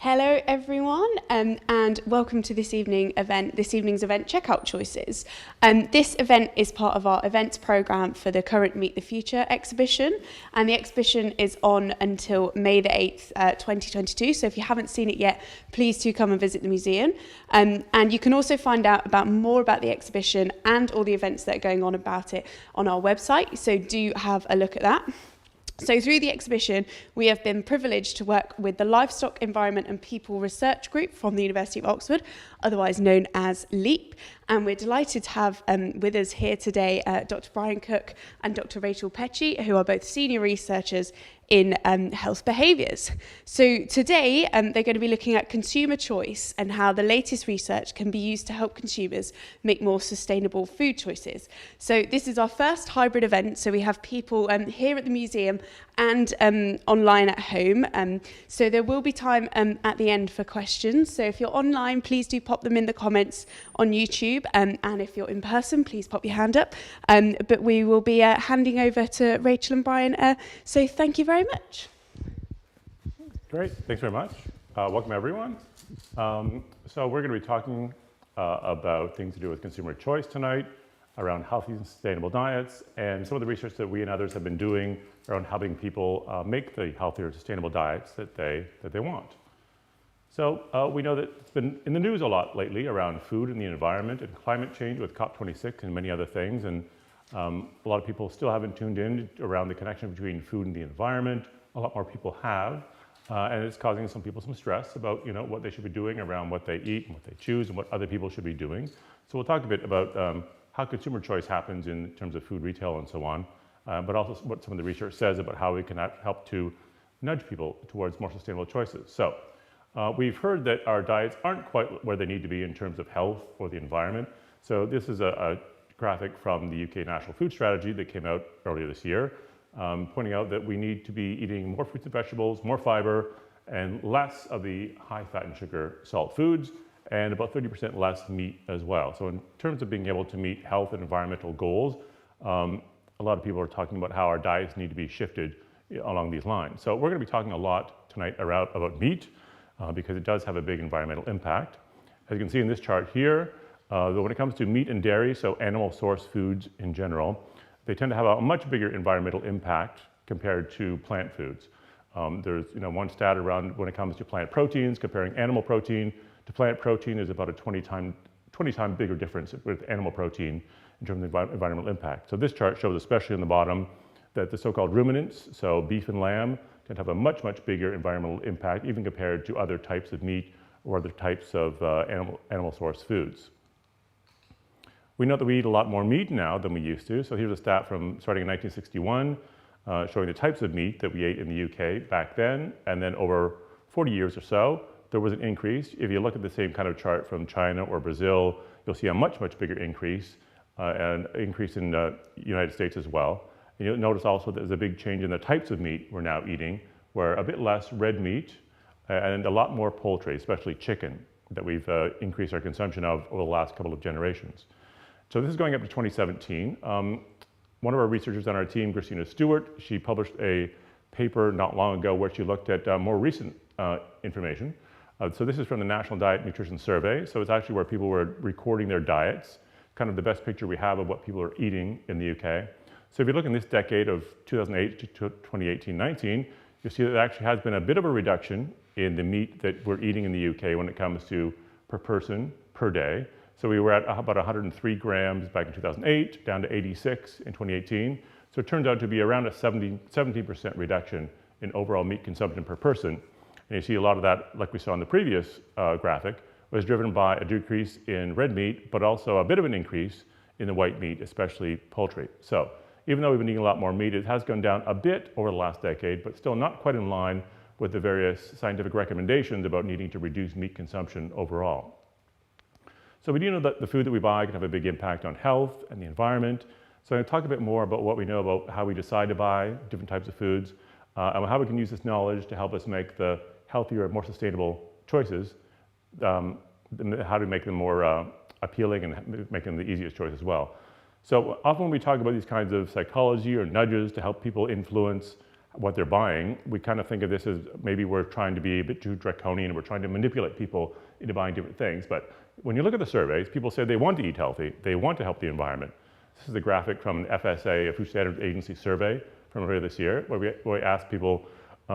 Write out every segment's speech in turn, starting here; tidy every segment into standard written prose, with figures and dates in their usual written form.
Hello everyone, and welcome to this evening's event, Checkout Choices. This event is part of our events programme for the current Meet the Future exhibition, and the exhibition is on until May the 8th, 2022, so if you haven't seen it yet, please do come and visit the museum. And you can also find out more about the exhibition and all the events that are going on about it on our website, so do have a look at that. So through the exhibition, we have been privileged to work with the Livestock, Environment and People Research Group from the University of Oxford, otherwise known as LEAP. And we're delighted to have with us here today Dr. Brian Cook and Dr. Rachel Pechey, who are both senior researchers in health behaviours. So today, they're going to be looking at consumer choice and how the latest research can be used to help consumers make more sustainable food choices. So this is our first hybrid event, so we have people here at the museum and online at home. So there will be time at the end for questions. So if you're online, please do pop them in the comments on YouTube. And if you're in person, please pop your hand up. But we will be handing over to Rachel and Brian. So thank you very much. Great, thanks very much. Welcome everyone. So we're going to be talking about things to do with consumer choice tonight, around healthy and sustainable diets, and some of the research that we and others have been doing around helping people make the healthier, sustainable diets that they want. So we know that it's been in the news a lot lately around food and the environment and climate change with COP26 and many other things, and a lot of people still haven't tuned in around the connection between food and the environment. A lot more people have, and it's causing some people some stress about what they should be doing around what they eat and what they choose and what other people should be doing. So we'll talk a bit about how consumer choice happens in terms of food retail and so on, but also what some of the research says about how we can help to nudge people towards more sustainable choices. So we've heard that our diets aren't quite where they need to be in terms of health or the environment. So this is a graphic from the UK National Food Strategy that came out earlier this year, pointing out that we need to be eating more fruits and vegetables, more fiber, and less of the high fat and sugar salt foods, and about 30% less meat as well. So in terms of being able to meet health and environmental goals, a lot of people are talking about how our diets need to be shifted along these lines. So we're going to be talking a lot tonight about meat because it does have a big environmental impact. As you can see in this chart here, when it comes to meat and dairy, so animal source foods in general, they tend to have a much bigger environmental impact compared to plant foods. There's one stat around when it comes to plant proteins, comparing animal protein to plant protein is about a 20 time bigger difference with animal protein in terms of environmental impact. So this chart shows, especially on the bottom, that the so-called ruminants, so beef and lamb, tend to have a much bigger environmental impact, even compared to other types of meat or other types of animal source foods. We know that we eat a lot more meat now than we used to. So here's a stat from starting in 1961, showing the types of meat that we ate in the UK back then, and then over 40 years or so, there was an increase. If you look at the same kind of chart from China or Brazil, you'll see a much bigger increase, and increase in the United States as well. And you'll notice also that there's a big change in the types of meat we're now eating, where a bit less red meat and a lot more poultry, especially chicken, that we've increased our consumption of over the last couple of generations. So this is going up to 2017. One of our researchers on our team, Christina Stewart, she published a paper not long ago where she looked at more recent information. So this is from the National Diet Nutrition Survey. So it's actually where people were recording their diets, kind of the best picture we have of what people are eating in the UK. So if you look in this decade of 2008 to 2018-19, you'll see that there actually has been a bit of a reduction in the meat that we're eating in the UK when it comes to per person per day. So we were at about 103 grams back in 2008, down to 86 in 2018. So it turns out to be around a 17% reduction in overall meat consumption per person. And you see a lot of that, like we saw in the previous graphic, was driven by a decrease in red meat, but also a bit of an increase in the white meat, especially poultry. So even though we've been eating a lot more meat, it has gone down a bit over the last decade, but still not quite in line with the various scientific recommendations about needing to reduce meat consumption overall. So we do know that the food that we buy can have a big impact on health and the environment. So I'm going to talk a bit more about what we know about how we decide to buy different types of foods, and how we can use this knowledge to help us make the healthier and more sustainable choices, how to make them more appealing and make them the easiest choice as well. So often when we talk about these kinds of psychology or nudges to help people influence what they're buying, we kind of think of this as maybe we're trying to be a bit too draconian and we're trying to manipulate people into buying different things. But when you look at the surveys, people say they want to eat healthy, they want to help the environment. This is a graphic from an FSA, a Food Standards Agency survey from earlier this year, where we asked people,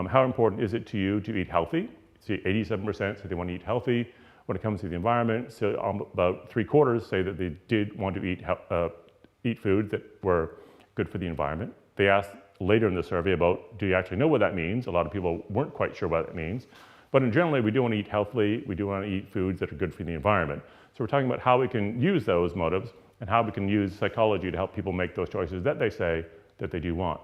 how important is it to you to eat healthy? See, 87% say they want to eat healthy. When it comes to the environment, so about 3/4 say that they did want to eat foods that were good for the environment. They asked later in the survey about, do you actually know what that means? A lot of people weren't quite sure what that means. But in general, we do want to eat healthily. We do want to eat foods that are good for the environment. So we're talking about how we can use those motives and how we can use psychology to help people make those choices that they say that they do want.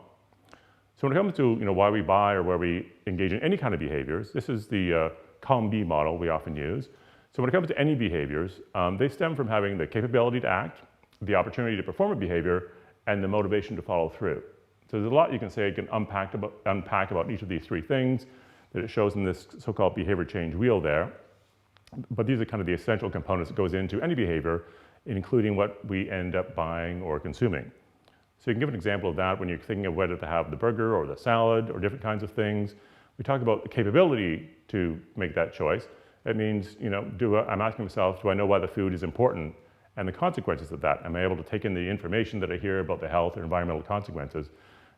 So when it comes to why we buy or where we engage in any kind of behaviors, this is the COM-B model we often use. So when it comes to any behaviors, they stem from having the capability to act, the opportunity to perform a behavior, and the motivation to follow through. So there's a lot you can say, you can unpack about each of these three things that it shows in this so-called behavior change wheel there. But these are kind of the essential components that goes into any behavior, including what we end up buying or consuming. So you can give an example of that when you're thinking of whether to have the burger or the salad or different kinds of things. We talk about the capability to make that choice. It means, I'm asking myself, do I know why the food is important and the consequences of that? Am I able to take in the information that I hear about the health or environmental consequences?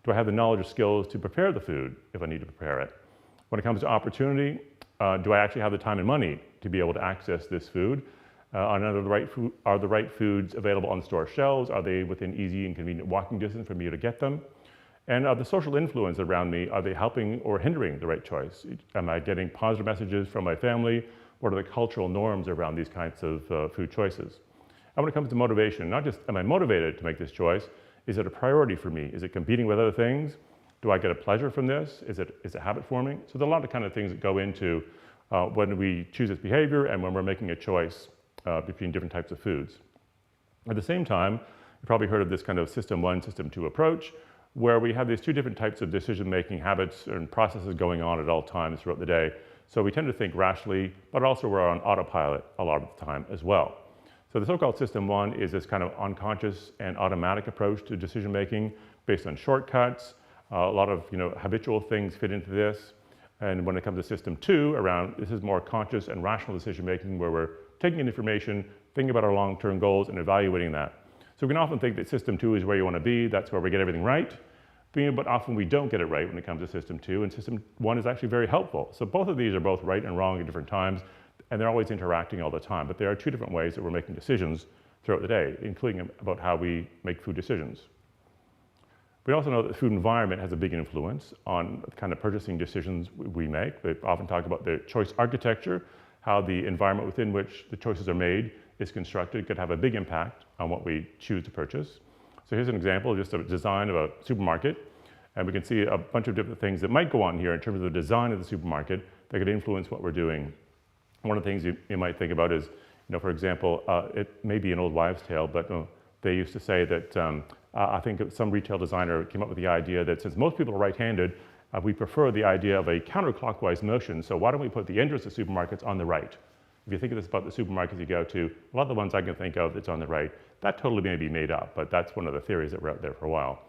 Do I have the knowledge or skills to prepare the food if I need to prepare it? When it comes to opportunity, do I actually have the time and money to be able to access this food? Are the right foods available on store shelves? Are they within easy and convenient walking distance for me to get them? And are the social influence around me, are they helping or hindering the right choice? Am I getting positive messages from my family? What are the cultural norms around these kinds of food choices? And when it comes to motivation, not just am I motivated to make this choice, is it a priority for me? Is it competing with other things? Do I get a pleasure from this? Is it habit forming? So there's a lot of kind of things that go into when we choose this behavior and when we're making a choice between different types of foods. At the same time, you've probably heard of this kind of system 1, system 2 approach, where we have these two different types of decision-making habits and processes going on at all times throughout the day. So we tend to think rationally, but also we're on autopilot a lot of the time as well. So the so-called system 1 is this kind of unconscious and automatic approach to decision-making based on shortcuts. A lot of habitual things fit into this. And when it comes to system 2, this is more conscious and rational decision-making where we're taking in information, thinking about our long-term goals and evaluating that. So we can often think that system 2 is where you want to be, that's where we get everything right, but often we don't get it right when it comes to system 2, and system 1 is actually very helpful. So both of these are both right and wrong at different times, and they're always interacting all the time, but there are two different ways that we're making decisions throughout the day, including about how we make food decisions. We also know that the food environment has a big influence on the kind of purchasing decisions we make. We often talk about the choice architecture, how the environment within which the choices are made is constructed could have a big impact on what we choose to purchase. So here's an example, just a design of a supermarket. And we can see a bunch of different things that might go on here in terms of the design of the supermarket that could influence what we're doing. One of the things you might think about is, for example, it may be an old wives' tale, but they used to say that I think some retail designer came up with the idea that since most people are right-handed, we prefer the idea of a counterclockwise motion, so why don't we put the entrance of supermarkets on the right? If you think of this about the supermarkets you go to, a lot of the ones I can think of that's on the right, that totally may be made up, but that's one of the theories that were out there for a while.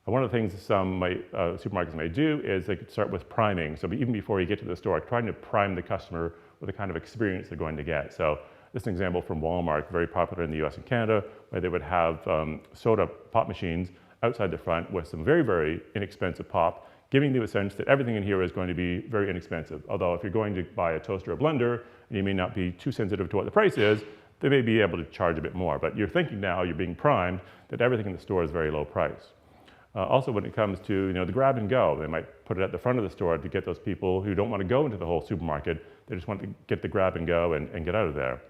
One of the things some supermarkets may do is they could start with priming. So even before you get to the store, trying to prime the customer with the kind of experience they're going to get. So this is an example from Walmart, very popular in the US and Canada, where they would have soda pop machines outside the front with some very, very inexpensive pop, giving you a sense that everything in here is going to be very inexpensive. Although if you're going to buy a toaster or blender, and you may not be too sensitive to what the price is, they may be able to charge a bit more. But you're thinking now, you're being primed, that everything in the store is very low price. Also, when it comes to the grab and go, they might put it at the front of the store to get those people who don't want to go into the whole supermarket. They just want to get the grab and go and get out of there.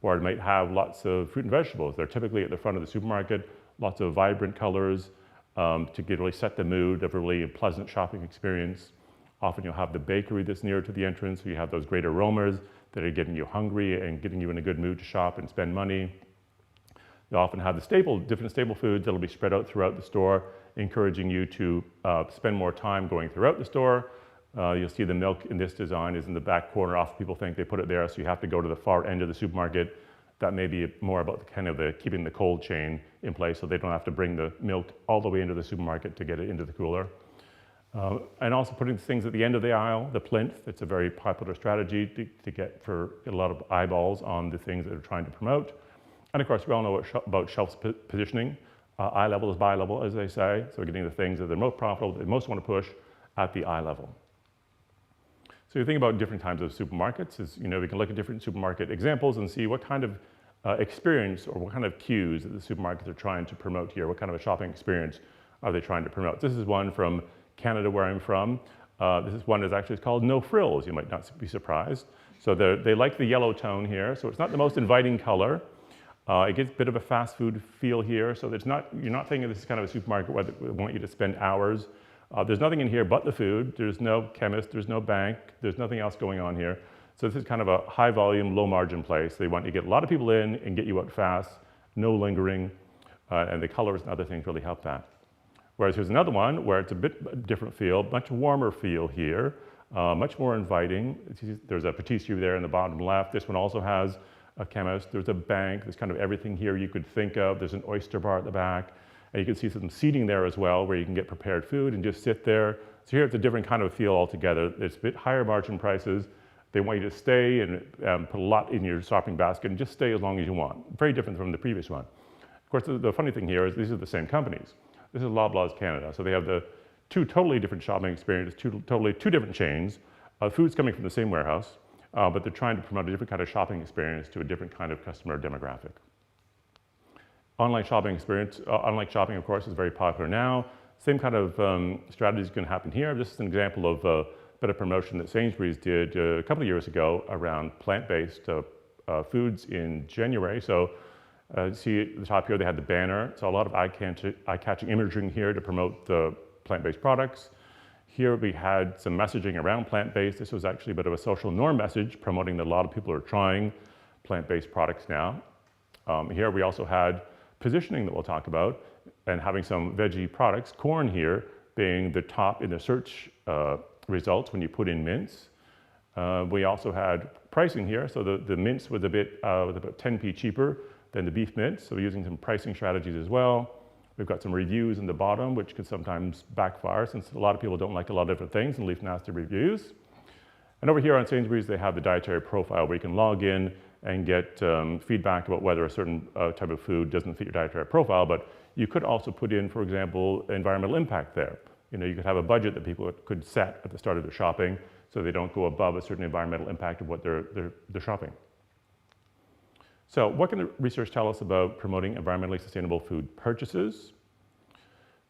Or it might have lots of fruit and vegetables. They're typically at the front of the supermarket, lots of vibrant colors to really set the mood of a really pleasant shopping experience. Often you'll have the bakery that's near to the entrance, so you have those great aromas that are getting you hungry and getting you in a good mood to shop and spend money. You often have the different staple foods that'll be spread out throughout the store, encouraging you to spend more time going throughout the store. You'll see the milk in this design is in the back corner. Often people think they put it there, so you have to go to the far end of the supermarket. That may be more about keeping the cold chain in place, so they don't have to bring the milk all the way into the supermarket to get it into the cooler. And also putting things at the end of the aisle, the plinth. It's a very popular strategy to get a lot of eyeballs on the things that they're trying to promote. And of course, we all know about shelf positioning. Eye level is buy level, as they say. So we're getting the things that they're most profitable, that they most want to push at the eye level. So you think about different types of supermarkets. We can look at different supermarket examples and see what kind of experience or what kind of cues that the supermarkets are trying to promote here. What kind of a shopping experience are they trying to promote? This is one from Canada, where I'm from. This is one that's actually called No Frills. You might not be surprised. So they like the yellow tone here. So it's not the most inviting color. It gets a bit of a fast food feel here. So you're not thinking this is kind of a supermarket where they want you to spend hours. There's nothing in here but the food. There's no chemist, there's no bank, there's nothing else going on here. So this is kind of a high volume, low margin place. They want you to get a lot of people in and get you out fast, no lingering, and the colors and other things really help that. Whereas here's another one where it's a bit different feel, much warmer feel here, much more inviting. There's a patisserie there in the bottom left. This one also has a chemist. There's a bank. There's kind of everything here you could think of. There's an oyster bar at the back. And you can see some seating there as well, where you can get prepared food and just sit there. So here it's a different kind of feel altogether. It's a bit higher margin prices. They want you to stay and put a lot in your shopping basket and just stay as long as you want. Very different from the previous one. Of course, the funny thing here is these are the same companies. This is Loblaws Canada. So they have the two totally different shopping experiences, two different chains. Food's coming from the same warehouse, but they're trying to promote a different kind of shopping experience to a different kind of customer demographic. Online shopping experience, online shopping, of course, is very popular now. Same kind of strategy is going to happen here. This is an example of a bit of promotion that Sainsbury's did a couple of years ago around plant-based foods in January. So see at the top here, they had the banner. So a lot of eye-catching imaging here to promote the plant-based products. Here we had some messaging around plant-based. This was actually a bit of a social norm message promoting that a lot of people are trying plant-based products now. Here we also had positioning that we'll talk about and having some veggie products, corn here being the top in the search results when you put in mince. We also had pricing here. So the mince was about 10p cheaper than the beef mince. So we're using some pricing strategies as well. We've got some reviews in the bottom, which can sometimes backfire since a lot of people don't like a lot of different things and leave nasty reviews. And over here on Sainsbury's, they have the dietary profile where you can log in and get feedback about whether a certain type of food doesn't fit your dietary profile. But you could also put in, for example, environmental impact there. You could have a budget that people could set at the start of their shopping so they don't go above a certain environmental impact of what they're shopping. So what can the research tell us about promoting environmentally sustainable food purchases?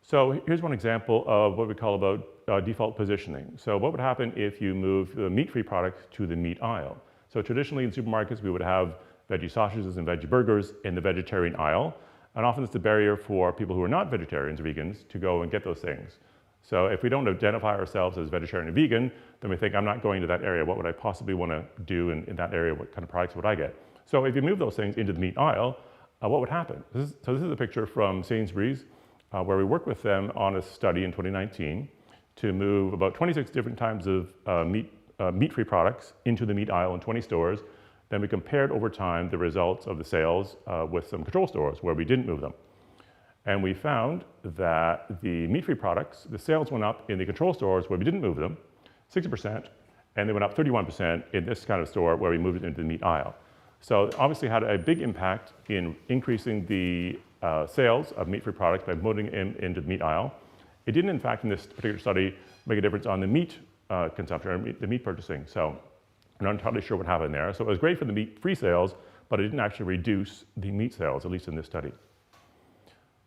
So here's one example of what we call about default positioning. So what would happen if you move the meat-free products to the meat aisle? So traditionally in supermarkets, we would have veggie sausages and veggie burgers in the vegetarian aisle. And often it's a barrier for people who are not vegetarians or vegans to go and get those things. So if we don't identify ourselves as vegetarian and vegan, then we think, I'm not going to that area. What would I possibly want to do in that area? What kind of products would I get? So if you move those things into the meat aisle, what would happen? This is a picture from Sainsbury's where we worked with them on a study in 2019 to move about 26 different types of meat-free products into the meat aisle in 20 stores. Then we compared over time the results of the sales with some control stores where we didn't move them. And we found that the meat-free products, the sales went up in the control stores where we didn't move them, 60%, and they went up 31% in this kind of store where we moved it into the meat aisle. So it obviously had a big impact in increasing the sales of meat-free products by moving them into the meat aisle. It didn't, in fact, in this particular study, make a difference on the meat consumption, or the meat purchasing. So I'm not entirely sure what happened there. So it was great for the meat-free sales, but it didn't actually reduce the meat sales, at least in this study.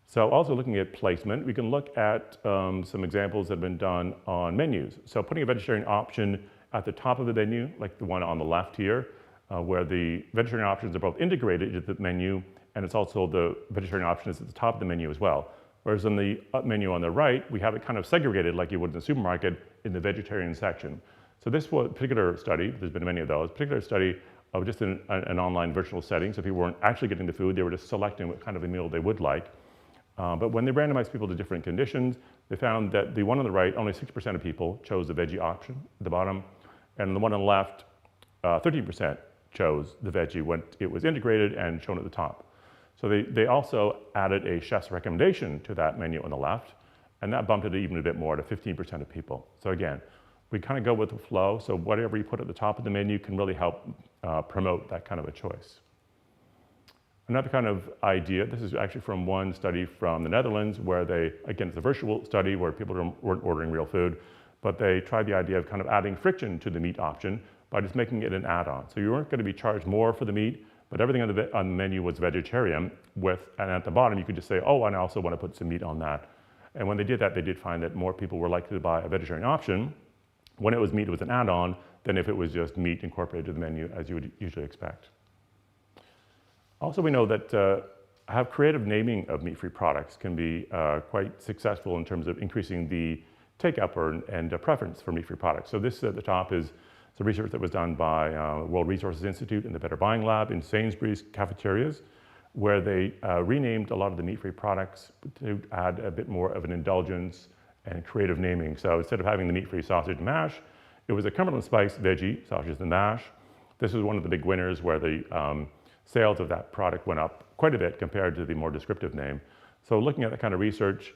So also looking at placement, we can look at some examples that have been done on menus. So putting a vegetarian option at the top of the menu, like the one on the left here, where the vegetarian options are both integrated into the menu, and it's also the vegetarian option is at the top of the menu as well. Whereas on the menu on the right, we have it kind of segregated like you would in the supermarket in the vegetarian section. So this particular study, there's been many of those, particular study of just an online virtual setting. So people weren't actually getting the food, they were just selecting what kind of a meal they would like. But when they randomized people to different conditions, they found that the one on the right, only 6% of people chose the veggie option at the bottom. And the one on the left, 13% chose the veggie when it was integrated and shown at the top. So they also added a chef's recommendation to that menu on the left. and that bumped it even a bit more to 15% of people. So again, we kind of go with the flow, so whatever you put at the top of the menu can really help promote that kind of a choice. Another kind of idea, this is actually from one study from the Netherlands where they, again, it's a virtual study where people weren't ordering real food, but they tried the idea of kind of adding friction to the meat option by just making it an add-on. So you weren't going to be charged more for the meat, but everything on the menu was vegetarian and at the bottom you could just say, oh, and I also want to put some meat on that. And when they did that, they did find that more people were likely to buy a vegetarian option when it was meat, it was an add-on, than if it was just meat incorporated to the menu as you would usually expect. Also, we know that have creative naming of meat-free products can be quite successful in terms of increasing the take-up and preference for meat-free products. So this at the top is some research that was done by World Resources Institute and the Better Buying Lab in Sainsbury's cafeterias, where they renamed a lot of the meat-free products to add a bit more of an indulgence and creative naming. So instead of having the meat-free sausage and mash, it was a Cumberland Spice veggie sausage and mash. This was one of the big winners where the sales of that product went up quite a bit compared to the more descriptive name. So looking at that kind of research,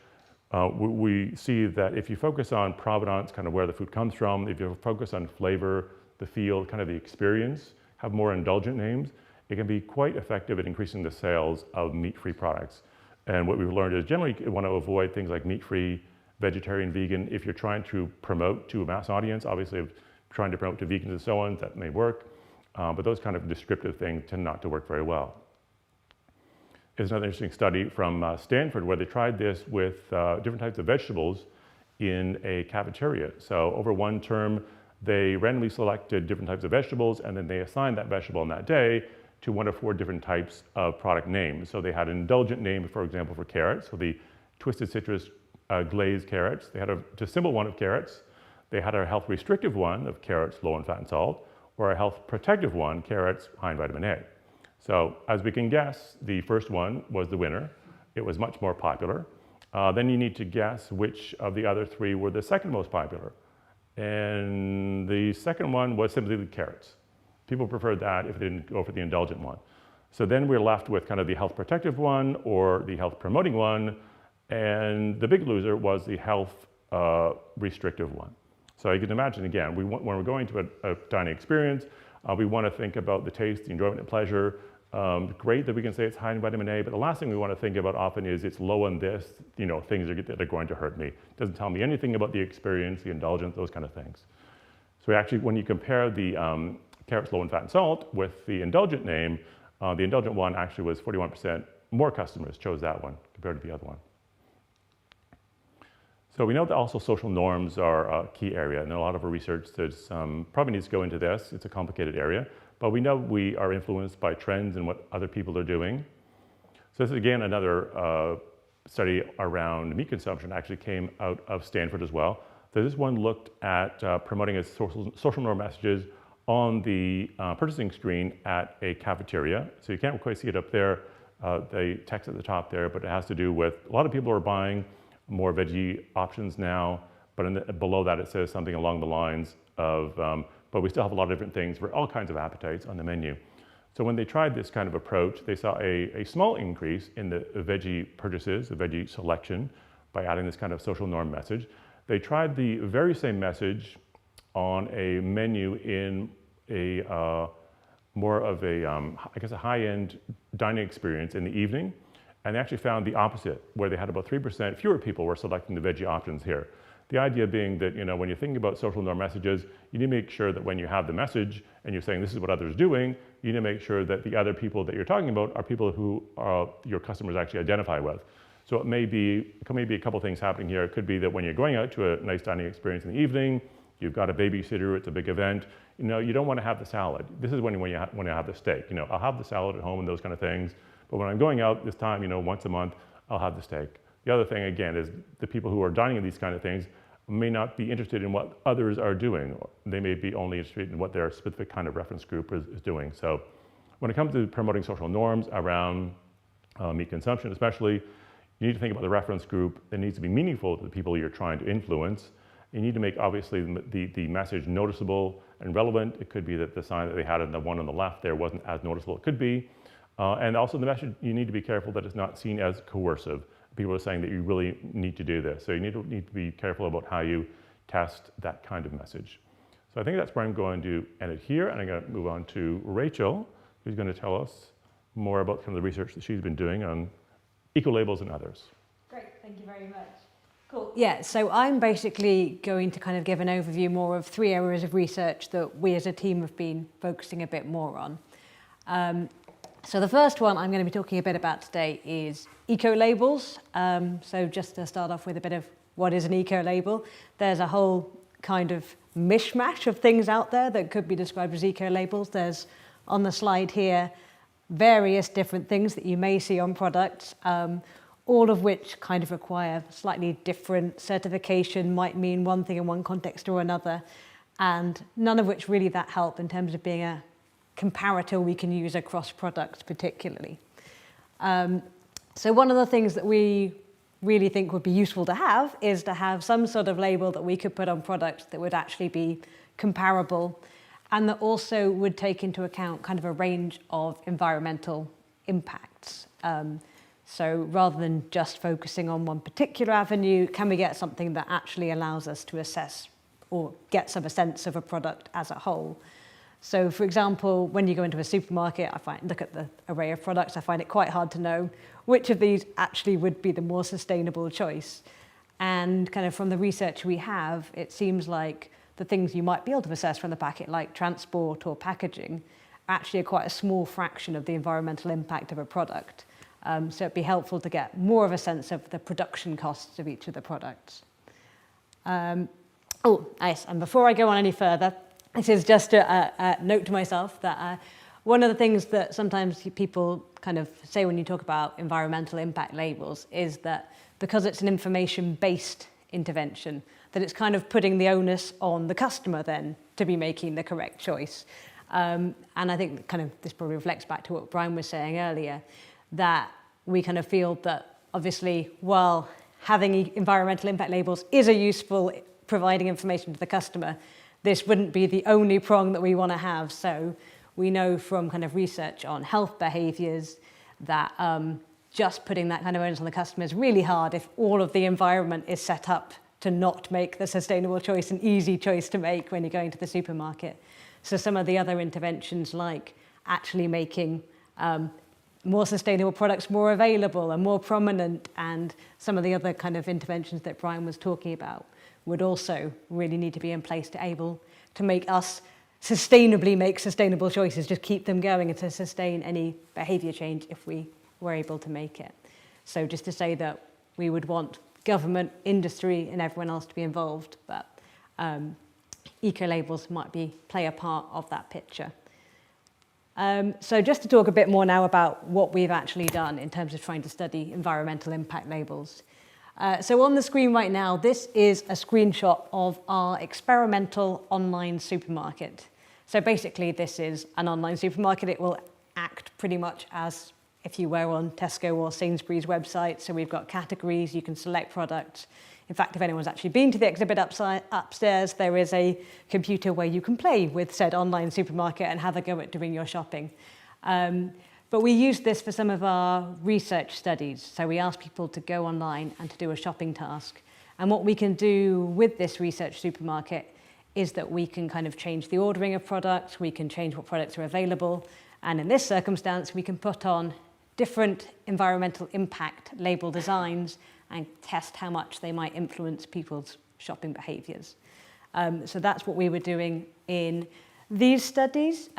we see that if you focus on provenance, kind of where the food comes from, if you focus on flavor, the feel, kind of the experience, have more indulgent names, it can be quite effective at increasing the sales of meat-free products. And what we've learned is generally you want to avoid things like meat-free, vegetarian, vegan. If you're trying to promote to a mass audience, obviously if trying to promote to vegans and so on, that may work. But those kind of descriptive things tend not to work very well. There's another interesting study from Stanford where they tried this with different types of vegetables in a cafeteria. So over one term, they randomly selected different types of vegetables and then they assigned that vegetable on that day to one of 4 different types of product names. So they had an indulgent name, for example, for carrots, so the twisted citrus glazed carrots. They had a just simple one of carrots. They had a health restrictive one of carrots low in fat and salt, or a health protective one, carrots high in vitamin A. So as we can guess, the first one was the winner. It was much more popular. Then you need to guess which of the other 3 were the second most popular. And the second one was simply the carrots. People preferred that if they didn't go for the indulgent one. So then we're left with kind of the health protective one or the health promoting one. And the big loser was the health restrictive one. So you can imagine, again, when we're going to a dining experience, we want to think about the taste, the enjoyment, and pleasure. Great that we can say it's high in vitamin A, but the last thing we want to think about often is it's low in this, things that are going to hurt me. It doesn't tell me anything about the experience, the indulgence, those kind of things. So actually, when you compare the carrots low in fat and salt with the indulgent name, the indulgent one actually was 41% more customers chose that one compared to the other one. So we know that also social norms are a key area, and a lot of our research probably needs to go into this. It's a complicated area, but we know we are influenced by trends and what other people are doing. So this is again another study around meat consumption, actually came out of Stanford as well. So this one looked at promoting as social norm messages on the purchasing screen at a cafeteria. So you can't quite see it up there, the text at the top there, but it has to do with a lot of people are buying more veggie options now, but below that it says something along the lines of, but we still have a lot of different things for all kinds of appetites on the menu. So when they tried this kind of approach, they saw a small increase in the veggie purchases, the veggie selection, by adding this kind of social norm message. They tried the very same message on a menu in a more of a, I guess a high-end dining experience in the evening. And they actually found the opposite, where they had about 3% fewer people were selecting the veggie options here. The idea being that, when you're thinking about social norm messages, you need to make sure that when you have the message and you're saying this is what others are doing, you need to make sure that the other people that you're talking about are people who your customers actually identify with. So it may be a couple things happening here. It could be that when you're going out to a nice dining experience in the evening, you've got a babysitter, it's a big event, you don't want to have the salad. This is when you have the steak. I'll have the salad at home and those kind of things. But when I'm going out this time, once a month, I'll have the steak. The other thing, again, is the people who are dining in these kind of things may not be interested in what others are doing. They may be only interested in what their specific kind of reference group is doing. So when it comes to promoting social norms around meat consumption especially, you need to think about the reference group. It needs to be meaningful to the people you're trying to influence. You need to make, obviously, the message noticeable and relevant. It could be that the sign that they had in the one on the left there wasn't as noticeable. It could be. And also the message, you need to be careful that it's not seen as coercive. people are saying that you really need to do this. So you need to be careful about how you test that kind of message. So I think that's where I'm going to end it here, and I'm going to move on to Rachel, who's going to tell us more about some of the research that she's been doing on Ecolabels and others. Great, thank you very much. Cool. Yeah, so I'm basically going to kind of give an overview more of 3 areas of research that we as a team have been focusing a bit more on. So the first one I'm going to be talking a bit about today is eco-labels. So just to start off with a bit of what is an eco-label, there's a whole kind of mishmash of things out there that could be described as eco-labels. There's, on the slide here, various different things that you may see on products, all of which kind of require slightly different certification, might mean one thing in one context or another, and none of which really that help in terms of being a comparator we can use across products particularly. So one of the things that we really think would be useful to have is to have some sort of label that we could put on products that would actually be comparable and that also would take into account kind of a range of environmental impacts. So rather than just focusing on one particular avenue, can we get something that actually allows us to assess or get some sense of a product as a whole? So for example, when you go into a supermarket, look at the array of products, I find it quite hard to know which of these actually would be the more sustainable choice. And kind of from the research we have, it seems like the things you might be able to assess from the packet, like transport or packaging, actually are quite a small fraction of the environmental impact of a product. So it'd be helpful to get more of a sense of the production costs of each of the products. Nice. And before I go on any further, this is just a note to myself that one of the things that sometimes people kind of say when you talk about environmental impact labels is that because it's an information-based intervention, that it's kind of putting the onus on the customer then to be making the correct choice. And I think kind of this probably reflects back to what Brian was saying earlier, that we kind of feel that obviously while having environmental impact labels is a useful providing information to the customer, this wouldn't be the only prong that we want to have. So we know from kind of research on health behaviours that just putting that kind of onus on the customer is really hard if all of the environment is set up to not make the sustainable choice an easy choice to make when you're going to the supermarket. So some of the other interventions like actually making more sustainable products more available and more prominent, and some of the other kind of interventions that Brian was talking about would also really need to be in place to able to make us sustainably make sustainable choices, just keep them going and to sustain any behaviour change if we were able to make it. So just to say that we would want government, industry and everyone else to be involved, but eco-labels might play a part of that picture. So just to talk a bit more now about what we've actually done in terms of trying to study environmental impact labels. So on the screen right now, this is a screenshot of our experimental online supermarket. So basically this is an online supermarket. It will act pretty much as if you were on Tesco or Sainsbury's website. So we've got categories, you can select products. In fact, if anyone's actually been to the exhibit upstairs, there is a computer where you can play with said online supermarket and have a go at doing your shopping. But we used this for some of our research studies. So we asked people to go online and to do a shopping task. And what we can do with this research supermarket is that we can kind of change the ordering of products, we can change what products are available, and in this circumstance, we can put on different environmental impact label designs and test how much they might influence people's shopping behaviours. So that's what we were doing in these studies.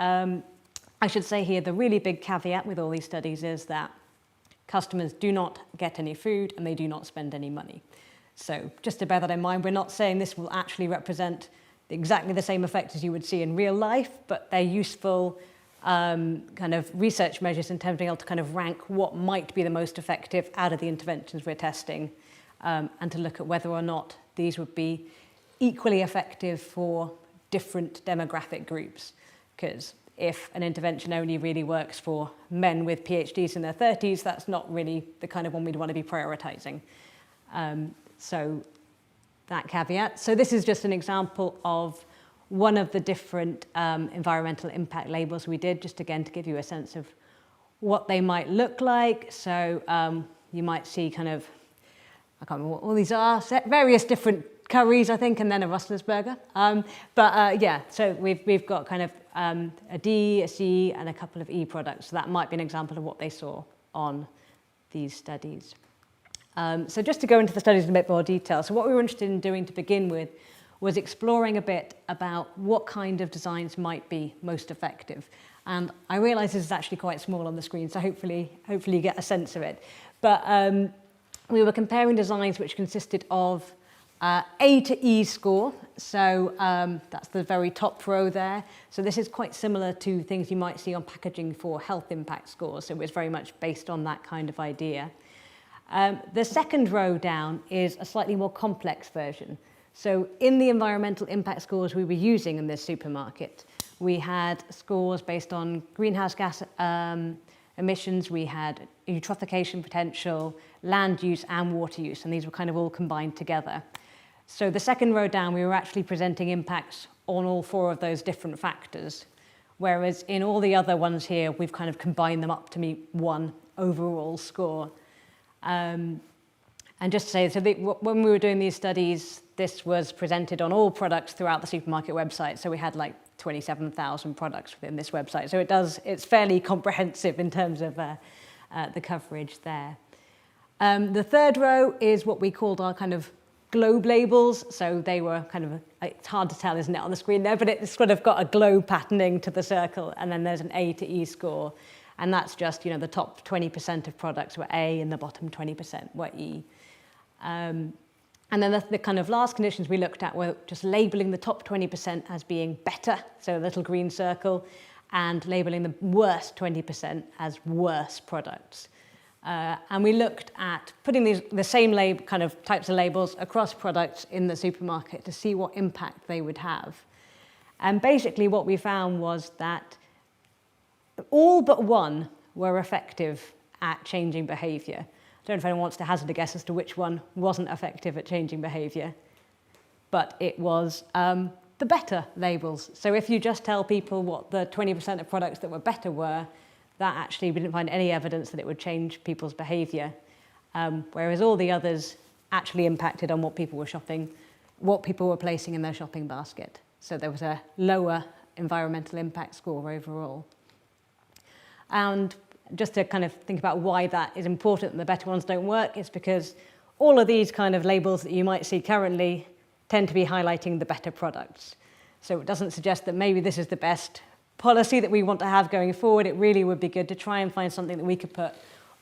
I should say here, the really big caveat with all these studies is that customers do not get any food and they do not spend any money. So just to bear that in mind, we're not saying this will actually represent exactly the same effect as you would see in real life, but they're useful kind of research measures in terms of being able to kind of rank what might be the most effective out of the interventions we're testing, and to look at whether or not these would be equally effective for different demographic groups. Because if an intervention only really works for men with PhDs in their 30s, that's not really the kind of one we'd want to be prioritising. So that caveat. So this is just an example of one of the different environmental impact labels we did, just again to give you a sense of what they might look like. So you might see kind of I can't remember what all these are, various different curries, I think, and then a Rustler's burger. Yeah, so we've got kind of a D, a C, and a couple of E products. So that might be an example of what they saw on these studies. So just to go into the studies in a bit more detail, so what we were interested in doing to begin with was exploring a bit about what kind of designs might be most effective. And I realise this is actually quite small on the screen, so hopefully you get a sense of it. But we were comparing designs which consisted of A to E score, so that's the very top row there. So this is quite similar to things you might see on packaging for health impact scores, so it's very much based on that kind of idea. The second row down is a slightly more complex version. So in the environmental impact scores we were using in this supermarket, we had scores based on greenhouse gas emissions, we had eutrophication potential, land use and water use, and these were kind of all combined together. So the second row down, we were actually presenting impacts on all 4 of those different factors, whereas in all the other ones here, we've kind of combined them up to meet one overall score. And just to say, so when we were doing these studies, this was presented on all products throughout the supermarket website. So we had like 27,000 products within this website. So it's fairly comprehensive in terms of the coverage there. The third row is what we called our kind of globe labels. So they were kind of, it's hard to tell, isn't it, on the screen there, but it's sort of got a globe patterning to the circle. And then there's an A to E score. And that's just, the top 20% of products were A and the bottom 20% were E. And then the kind of last conditions we looked at were just labeling the top 20% as being better, so a little green circle, and labeling the worst 20% as worse products. And we looked at putting the same kind of types of labels across products in the supermarket to see what impact they would have. And basically what we found was that all but one were effective at changing behaviour. I don't know if anyone wants to hazard a guess as to which one wasn't effective at changing behaviour, but it was the better labels. So if you just tell people what the 20% of products that were better were, that actually we didn't find any evidence that it would change people's behaviour, whereas all the others actually impacted on what people were shopping, what people were placing in their shopping basket. So there was a lower environmental impact score overall. And just to kind of think about why that is important and the better ones don't work, it's because all of these kind of labels that you might see currently tend to be highlighting the better products. So it doesn't suggest that maybe this is the best policy that we want to have going forward. It really would be good to try and find something that we could put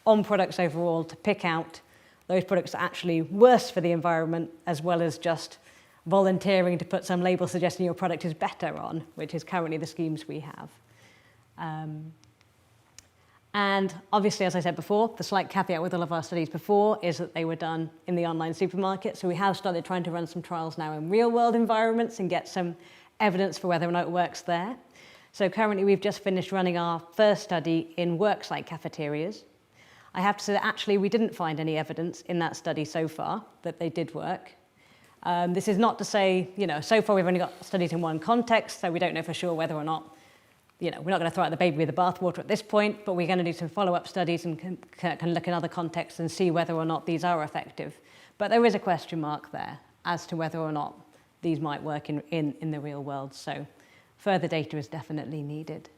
on products overall to pick out those products that are actually worse for the environment, as well as just volunteering to put some label suggesting your product is better on, which is currently the schemes we have. And obviously, as I said before, the slight caveat with all of our studies before is that they were done in the online supermarket. So we have started trying to run some trials now in real world environments and get some evidence for whether or not it works there. So currently we've just finished running our first study in worksite cafeterias. I have to say that actually we didn't find any evidence in that study so far that they did work. This is not to say, so far we've only got studies in one context, so we don't know for sure whether or not we're not going to throw out the baby with the bathwater at this point, but we're going to do some follow-up studies and can look in other contexts and see whether or not these are effective. But there is a question mark there as to whether or not these might work in the real world. So further data is definitely needed.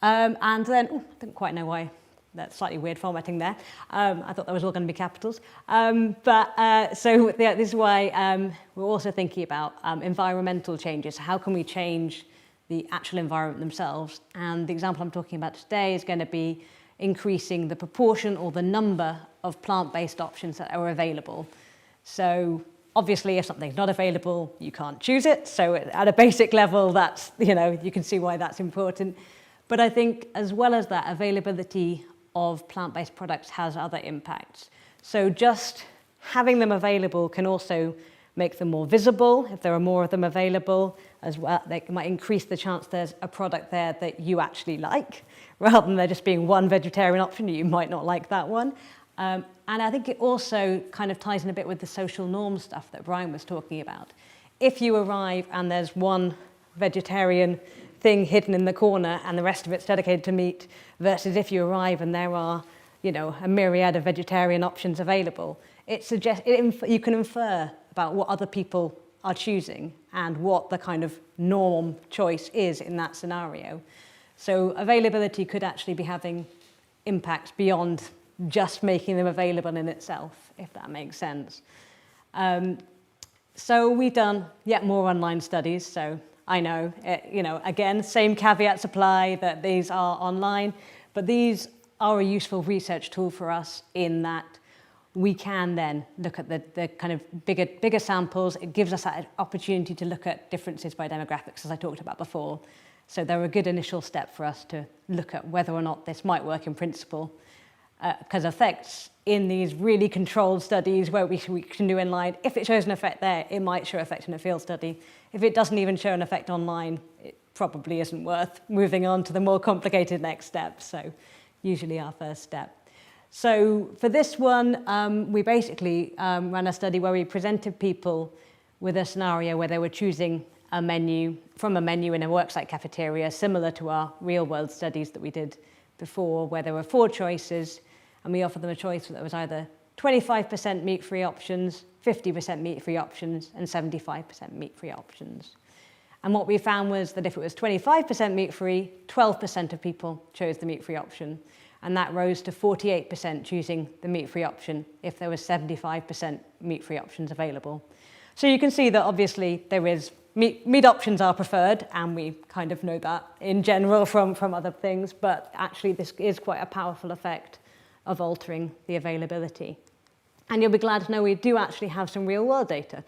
And then, I didn't quite know why, that's slightly weird formatting there. I thought that was all going to be capitals. This is why we're also thinking about environmental changes. How can we change the actual environment themselves? And the example I'm talking about today is going to be increasing the proportion or the number of plant-based options that are available. So obviously, if something's not available, you can't choose it. So at a basic level, that's, you can see why that's important. But I think as well as that, availability of plant-based products has other impacts. So just having them available can also make them more visible. If there are more of them available as well, they might increase the chance there's a product there that you actually like, rather than there just being one vegetarian option, you might not like that one. And I think it also kind of ties in a bit with the social norm stuff that Brian was talking about. If you arrive and there's one vegetarian thing hidden in the corner and the rest of it's dedicated to meat, versus if you arrive and there are you know, a myriad of vegetarian options available, you can infer about what other people are choosing and what the kind of norm choice is in that scenario. So availability could actually be having impacts beyond just making them available in itself, if that makes sense. So we've done yet more online studies. So I know, you know, again, same caveats apply that these are online, but these are a useful research tool for us in that we can then look at the kind of bigger samples. It gives us that opportunity to look at differences by demographics, as I talked about before. So they're a good initial step for us to look at whether or not this might work in principle. Because effects in these really controlled studies where we can do inline, if it shows an effect there, it might show effect in a field study. If it doesn't even show an effect online, it probably isn't worth moving on to the more complicated next step. So usually our first step. So for this one, we basically ran a study where we presented people with a scenario where they were choosing a menu from a menu in a worksite cafeteria, similar to our real world studies that we did before, where there were 4 choices, and we offered them a choice that was either 25% meat-free options, 50% meat-free options, and 75% meat-free options. And what we found was that if it was 25% meat-free, 12% of people chose the meat-free option, and that rose to 48% choosing the meat-free option if there was 75% meat-free options available. So you can see that obviously there is meat options are preferred, and we kind of know that in general from other things, but actually this is quite a powerful effect of altering the availability. And you'll be glad to know we do actually have some real world data.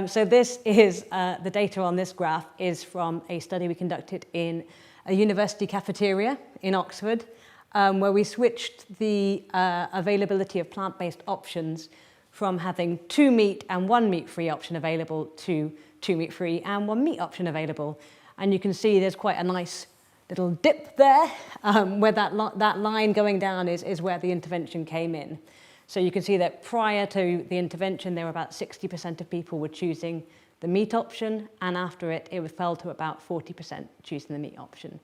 So this is, the data on this graph is from a study we conducted in a university cafeteria in Oxford, where we switched the availability of plant-based options from having 2 meat and 1 meat-free option available to 2 meat-free and 1 meat option available. And you can see there's quite a nice little dip there, where that line going down is where the intervention came in. So you can see that prior to the intervention, there were about 60% of people were choosing the meat option, and after it fell to about 40% choosing the meat option.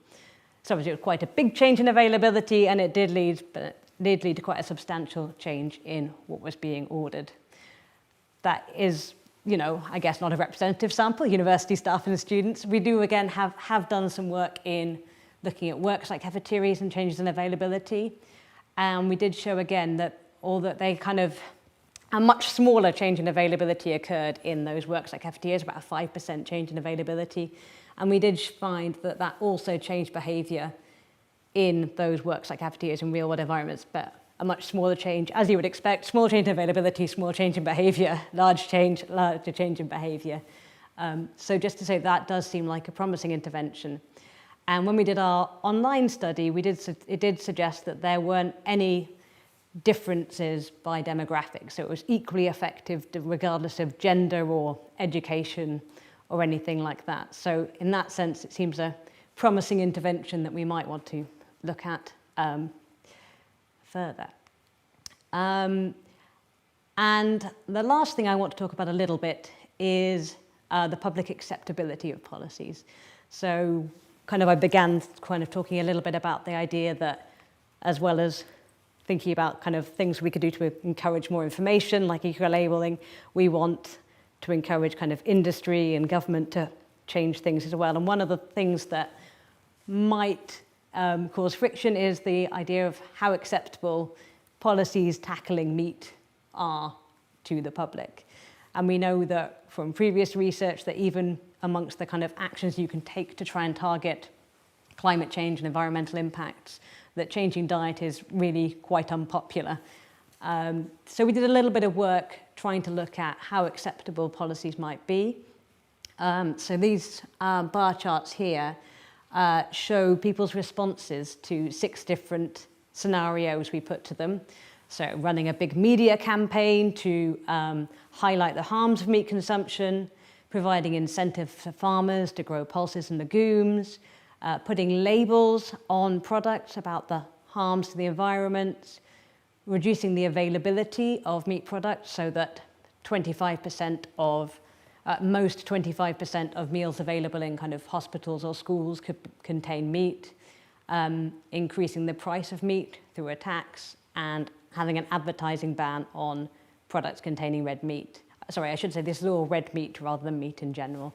So obviously it was quite a big change in availability, and it did lead to quite a substantial change in what was being ordered. That is, you know, I guess not a representative sample, university staff and students. We do again have done some work in looking at worksite cafeterias and changes in availability. And we did show again that a much smaller change in availability occurred in those worksite cafeterias, about a 5% change in availability. And we did find that also changed behavior in those worksite cafeterias in real world environments, but a much smaller change, as you would expect, small change in availability, small change in behavior, larger change in behavior. So just to say that does seem like a promising intervention. And when we did our online study, it did suggest that there weren't any differences by demographics. So it was equally effective regardless of gender or education or anything like that. So in that sense, it seems a promising intervention that we might want to look at further. And the last thing I want to talk about a little bit is the public acceptability of policies. So I began talking a little bit about the idea that, as well as thinking about things we could do to encourage more information, like eco-labeling, we want to encourage industry and government to change things as well. And one of the things that might cause friction is the idea of how acceptable policies tackling meat are to the public. And we know that from previous research that even amongst the actions you can take to try and target climate change and environmental impacts, that changing diet is really quite unpopular. So we did a little bit of work trying to look at how acceptable policies might be. So these bar charts here show people's responses to 6 different scenarios we put to them. So running a big media campaign to highlight the harms of meat consumption, providing incentive for farmers to grow pulses and legumes, putting labels on products about the harms to the environment, reducing the availability of meat products so that 25% of most 25% of meals available in hospitals or schools could contain meat, increasing the price of meat through a tax, and having an advertising ban on products containing red meat. Sorry, I should say this is all red meat rather than meat in general,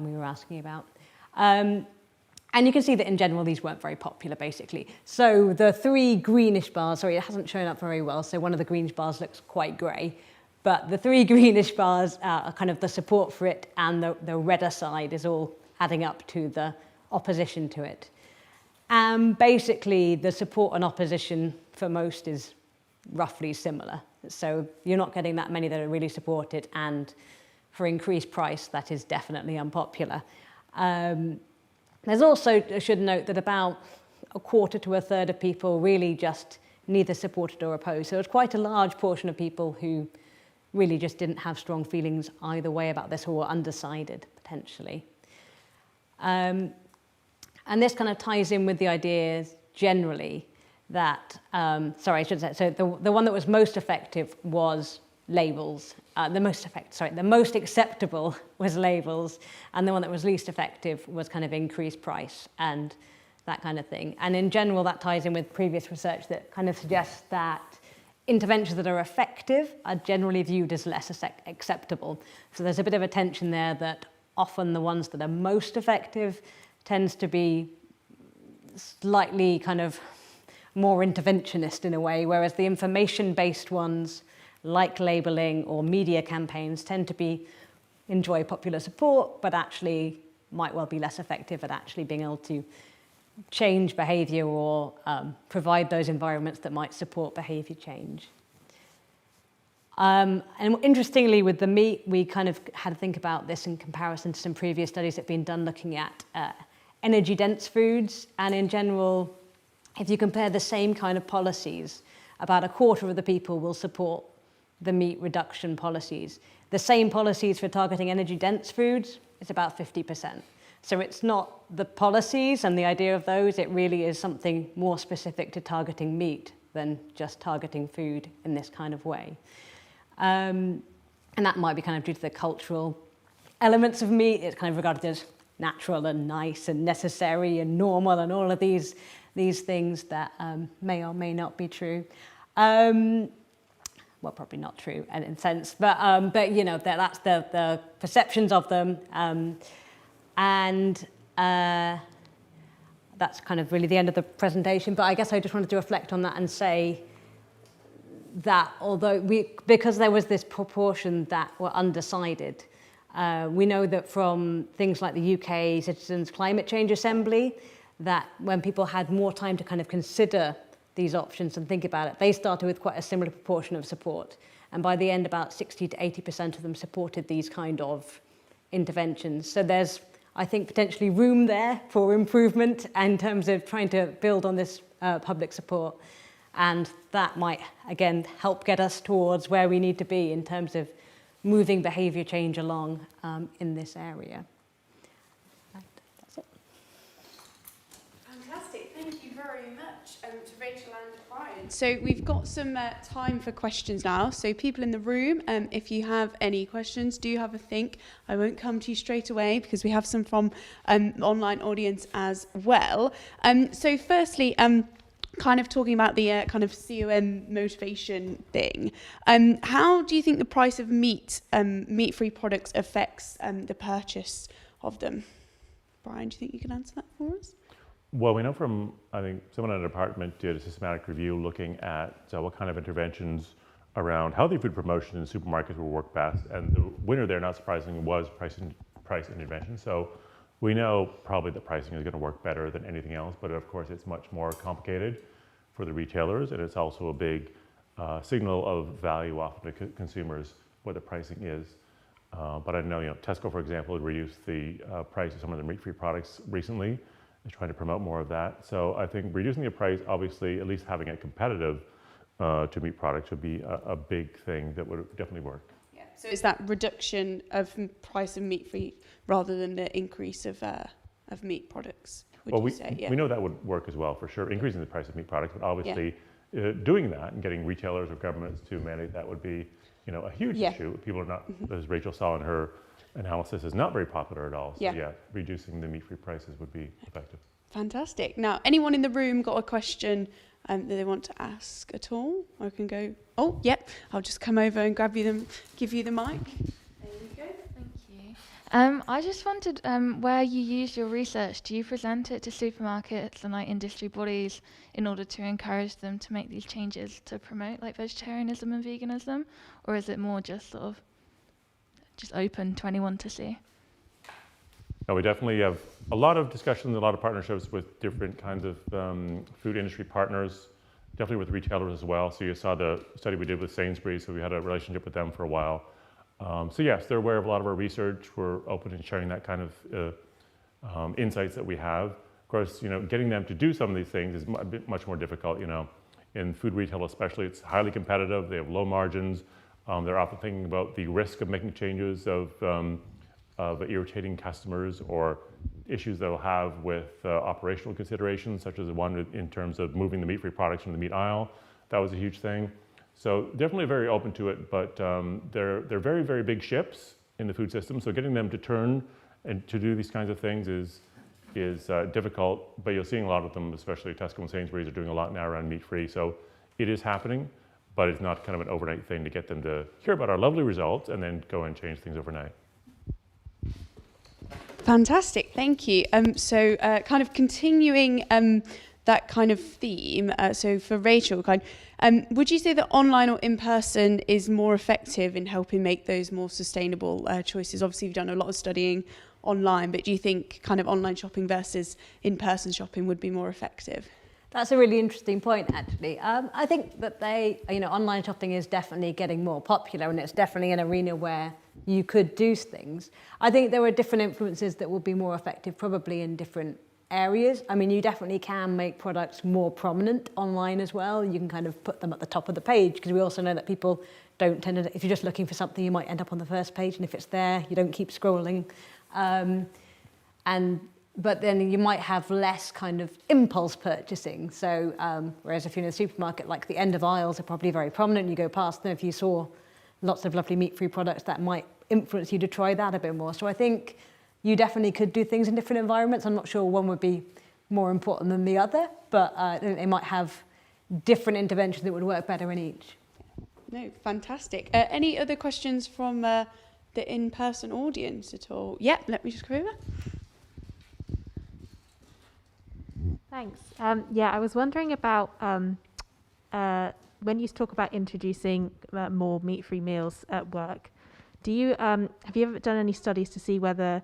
we were asking about. And you can see that in general, these weren't very popular, basically. So the three greenish bars, sorry, it hasn't shown up very well, so one of the greenish bars looks quite grey. But the three greenish bars are kind of the support for it, and the redder side is all adding up to the opposition to it. And basically, the support and opposition for most is roughly similar. So you're not getting that many that are really supported, and for increased price, that is definitely unpopular. There's also, I should note, that about a quarter to a third of people really just neither supported or opposed. So it's quite a large portion of people who really just didn't have strong feelings either way about this, or were undecided, potentially. And this kind of ties in with the ideas generally that, sorry, I should say, so the one that was most effective was labels. The most acceptable was labels, and the one that was least effective was kind of increased price and that kind of thing. And in general, that ties in with previous research that kind of suggests that interventions that are effective are generally viewed as less acceptable. So there's a bit of a tension there that often the ones that are most effective tends to be slightly kind of more interventionist in a way, whereas the information-based ones, like labelling or media campaigns, tend to enjoy popular support, but actually might well be less effective at actually being able to change behaviour or provide those environments that might support behaviour change. And interestingly, with the meat, we kind of had to think about this in comparison to some previous studies that have been done looking at energy-dense foods. And in general, if you compare the same kind of policies, about a quarter of the people will support the meat reduction policies. The same policies for targeting energy-dense foods, it's about 50%. So it's not the policies and the idea of those, it really is something more specific to targeting meat than just targeting food in this kind of way. And that might be kind of due to the cultural elements of meat. It's kind of regarded as natural and nice and necessary and normal and all of these things that may or may not be true. Well, probably not true in a sense, but you know, that's the perceptions of them. And that's kind of really the end of the presentation. But I guess I just wanted to reflect on that and say that although because there was this proportion that were undecided, we know that from things like the UK Citizens Climate Change Assembly, that when people had more time to kind of consider these options and think about it, they started with quite a similar proportion of support. And by the end, about 60 to 80% of them supported these kind of interventions. So there's, I think, potentially room there for improvement in terms of trying to build on this public support. And that might, again, help get us towards where we need to be in terms of moving behaviour change along in this area. That's it. Fantastic. Thank you very much to Rachel and Brian. So we've got some time for questions now. So people in the room, if you have any questions, do have a think. I won't come to you straight away because we have some from online audience as well. So firstly, kind of talking about the kind of COM motivation thing. How do you think the price of meat-free products affects the purchase of them? Brian, do you think you can answer that for us? Well, we know from, I think, someone in the department did a systematic review looking at what kind of interventions around healthy food promotion in supermarkets will work best. And the winner there, not surprisingly, was price intervention. So we know probably that pricing is going to work better than anything else, but of course it's much more complicated for the retailers, and it's also a big signal of value often to consumers what the pricing is. But I know, Tesco, for example, reduced the price of some of their meat-free products recently. They're trying to promote more of that. So I think reducing the price, obviously, at least having it competitive to meat products would be a big thing that would definitely work. Yeah. So is that reduction of price of meat-free rather than the increase of meat products? Would you say? Yeah. We know that would work as well, for sure, increasing the price of meat products, but obviously doing that and getting retailers or governments to mandate that would be, a huge issue. People are not, as Rachel saw in her analysis, is not very popular at all. So reducing the meat-free prices would be effective. Fantastic. Now, anyone in the room got a question that they want to ask at all. I can go, oh, yep, I'll just come over and give you the mic. There you go. Thank you. I just wondered where you use your research. Do you present it to supermarkets and like industry bodies in order to encourage them to make these changes to promote like vegetarianism and veganism, or is it more just sort of just open to anyone to see? No, we definitely have a lot of discussions, a lot of partnerships with different kinds of food industry partners, definitely with retailers as well. So you saw the study we did with Sainsbury's, so we had a relationship with them for a while. So yes, they're aware of a lot of our research. We're open in sharing that kind of insights that we have. Of course, getting them to do some of these things is a bit much more difficult. In food retail especially, it's highly competitive. They have low margins. They're often thinking about the risk of making changes of irritating customers or issues they'll have with operational considerations, such as the one in terms of moving the meat-free products from the meat aisle. That was a huge thing. So definitely very open to it, but they're very, very big ships in the food system. So getting them to turn and to do these kinds of things is difficult, but you're seeing a lot of them, especially Tesco and Sainsbury's are doing a lot now around meat-free. So it is happening, but it's not kind of an overnight thing to get them to hear about our lovely results and then go and change things overnight. Fantastic, thank you. So kind of continuing that kind of theme, so for Rachel, would you say that online or in person is more effective in helping make those more sustainable choices? Obviously, you've done a lot of studying online, but do you think kind of online shopping versus in-person shopping would be more effective? That's a really interesting point, actually. I think that online shopping is definitely getting more popular, and it's definitely an arena where you could do things. I think there are different influences that will be more effective, probably in different areas. I mean, you definitely can make products more prominent online as well. You can kind of put them at the top of the page, because we also know that people don't tend to, if you're just looking for something, you might end up on the first page, and if it's there, you don't keep scrolling. But then you might have less kind of impulse purchasing. So whereas if you're in a supermarket, like the end of aisles are probably very prominent, you go past them. If you saw lots of lovely meat-free products, that might influence you to try that a bit more. So I think you definitely could do things in different environments. I'm not sure one would be more important than the other, but they might have different interventions that would work better in each. No, fantastic. Any other questions from the in-person audience at all? Yeah, let me just come over. Thanks. I was wondering about when you talk about introducing more meat-free meals at work, have you ever done any studies to see whether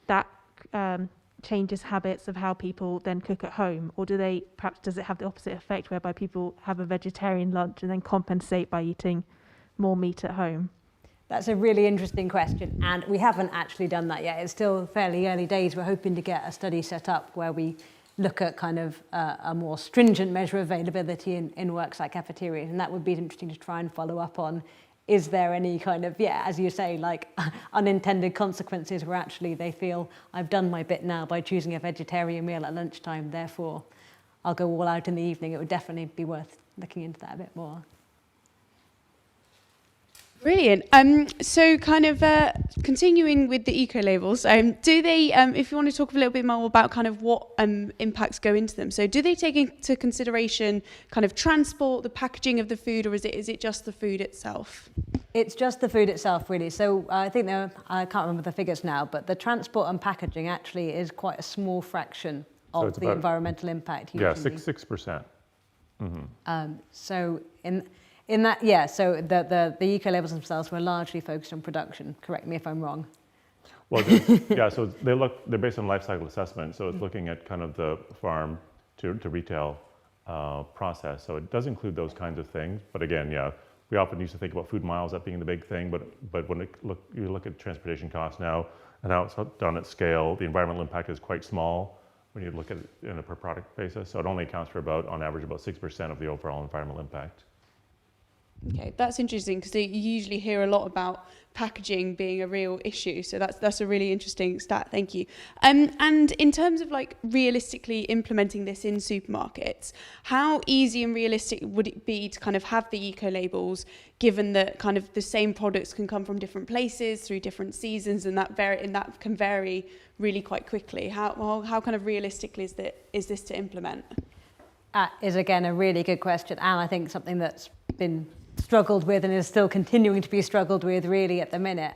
that changes habits of how people then cook at home, or does it have the opposite effect whereby people have a vegetarian lunch and then compensate by eating more meat at home? That's a really interesting question, and we haven't actually done that yet. It's still fairly early days. We're hoping to get a study set up where we look at kind of a more stringent measure of availability in works like cafeterias, and that would be interesting to try and follow up on. Is there any kind of, as you say, like unintended consequences where actually they feel, I've done my bit now by choosing a vegetarian meal at lunchtime, therefore I'll go all out in the evening. It would definitely be worth looking into that a bit more. Brilliant. So kind of continuing with the Ecolabels, do they, if you want to talk a little bit more about kind of what impacts go into them, so do they take into consideration kind of transport, the packaging of the food, or is it just the food itself? It's just the food itself, really. So I think I can't remember the figures now, but the transport and packaging actually is quite a small fraction of the environmental impact. Usually. Yeah, 6%. Mm-hmm. So in that, so the Ecolabels themselves were largely focused on production. Correct me if I'm wrong. Well, so they're based on life cycle assessment. So it's looking at kind of the farm to retail process. So it does include those kinds of things. But again, we often used to think about food miles, that being the big thing. But when you look at transportation costs now and how it's done at scale, the environmental impact is quite small when you look at it in a per product basis. So it only accounts for on average, about 6% of the overall environmental impact. Okay, that's interesting, because you usually hear a lot about packaging being a real issue. So that's a really interesting stat. Thank you. And in terms of like realistically implementing this in supermarkets, how easy and realistic would it be to kind of have the Ecolabels, given that kind of the same products can come from different places through different seasons, and that can vary really quite quickly? How kind of realistic is this to implement? is again a really good question, and I think something that's been struggled with and is still continuing to be struggled with really at the minute,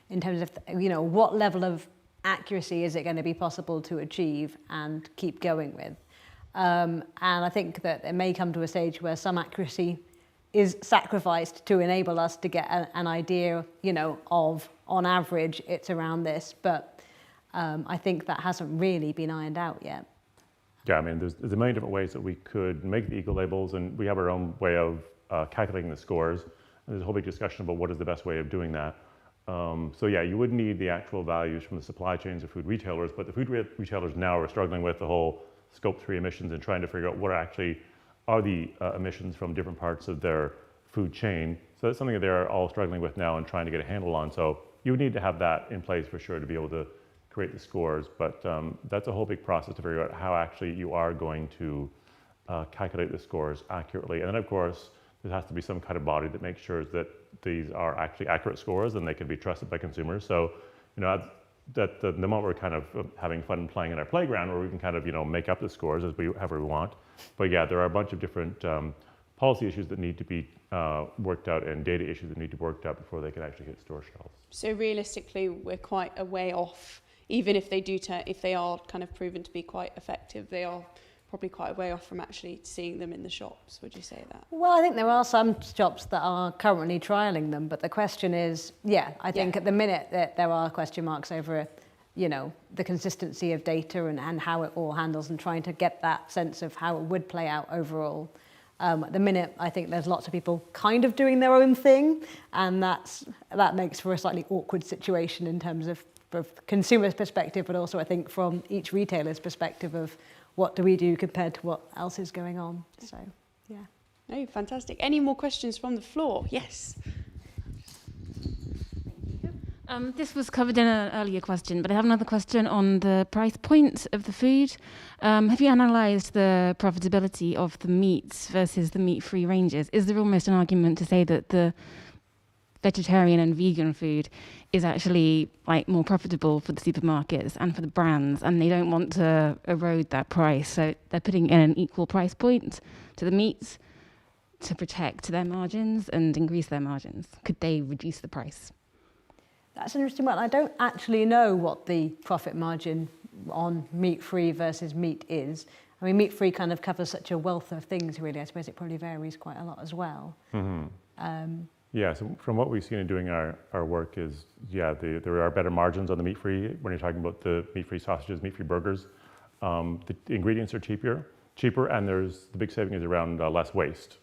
in terms of, you know, what level of accuracy is it going to be possible to achieve and keep going with. And I think that it may come to a stage where some accuracy is sacrificed to enable us to get an idea, you know, of, on average, it's around this, but I think that hasn't really been ironed out yet. Yeah, I mean, there's a million different ways that we could make the eco-labels, and we have our own way of calculating the scores. And there's a whole big discussion about what is the best way of doing that. So yeah, you would need the actual values from the supply chains of food retailers, but the food retailers now are struggling with the whole Scope 3 emissions and trying to figure out what actually are the emissions from different parts of their food chain. So that's something that they're all struggling with now and trying to get a handle on. So you would need to have that in place for sure to be able to create the scores, but that's a whole big process to figure out how actually you are going to calculate the scores accurately. And then of course, there has to be some kind of body that makes sure that these are actually accurate scores and they can be trusted by consumers. So, you know, at the moment we're kind of having fun playing in our playground where we can kind of, you know, make up the scores as however we want. But yeah, there are a bunch of different policy issues that need to be worked out and data issues that need to be worked out before they can actually hit store shelves. So realistically, we're quite a way off. Even if they are kind of proven to be quite effective, they are probably quite a way off from actually seeing them in the shops. Would you say that? Well, I think there are some shops that are currently trialling them, but the question is, yeah, I think at the minute that there are question marks over, you know, the consistency of data and how it all handles, and trying to get that sense of how it would play out overall. At the minute, I think there's lots of people kind of doing their own thing, and that makes for a slightly awkward situation in terms of consumers' perspective, but also I think from each retailer's perspective of what do we do compared to what else is going on. So, yeah. Oh, fantastic. Any more questions from the floor? Yes. This was covered in an earlier question, but I have another question on the price point of the food. Have you analysed the profitability of the meats versus the meat-free ranges? Is there almost an argument to say that the vegetarian and vegan food is actually like more profitable for the supermarkets and for the brands, and they don't want to erode that price, so they're putting in an equal price point to the meats to protect their margins and increase their margins? Could they reduce the price? That's an interesting one. I don't actually know what the profit margin on meat-free versus meat is. I mean, meat-free kind of covers such a wealth of things, really. I suppose it probably varies quite a lot as well. Mm-hmm. Yeah, so from what we've seen in doing our work is, yeah, there are better margins on the meat-free when you're talking about the meat-free sausages, meat-free burgers. The ingredients are cheaper, and there's the big saving is around less waste.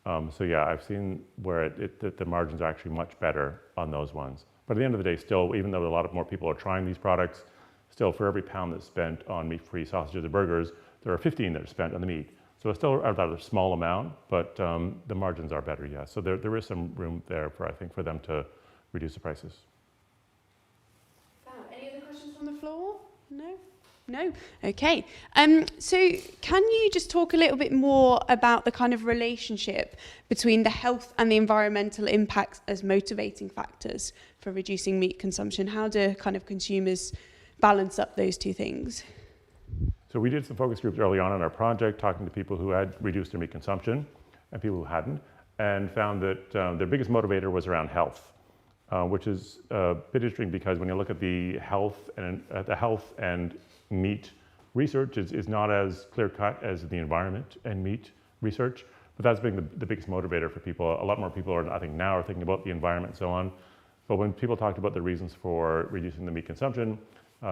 So yeah, I've seen where the margins are actually much better on those ones. But at the end of the day, still, even though a lot more people are trying these products, still for every pound that's spent on meat-free sausages or burgers, there are 15 that are spent on the meat. So it's still a rather small amount, but the margins are better, yeah. So there is some room there for, I think, for them to reduce the prices. Any other questions from the floor? No? No? Okay. So can you just talk a little bit more about the kind of relationship between the health and the environmental impacts as motivating factors for reducing meat consumption? How do kind of consumers balance up those two things? So we did some focus groups early on in our project, talking to people who had reduced their meat consumption and people who hadn't, and found that their biggest motivator was around health, which is a bit interesting because when you look at the health and meat research is not as clear-cut as the environment and meat research, but that's been the biggest motivator for people. A lot more people are, I think, now are thinking about the environment and so on. But when people talked about the reasons for reducing the meat consumption,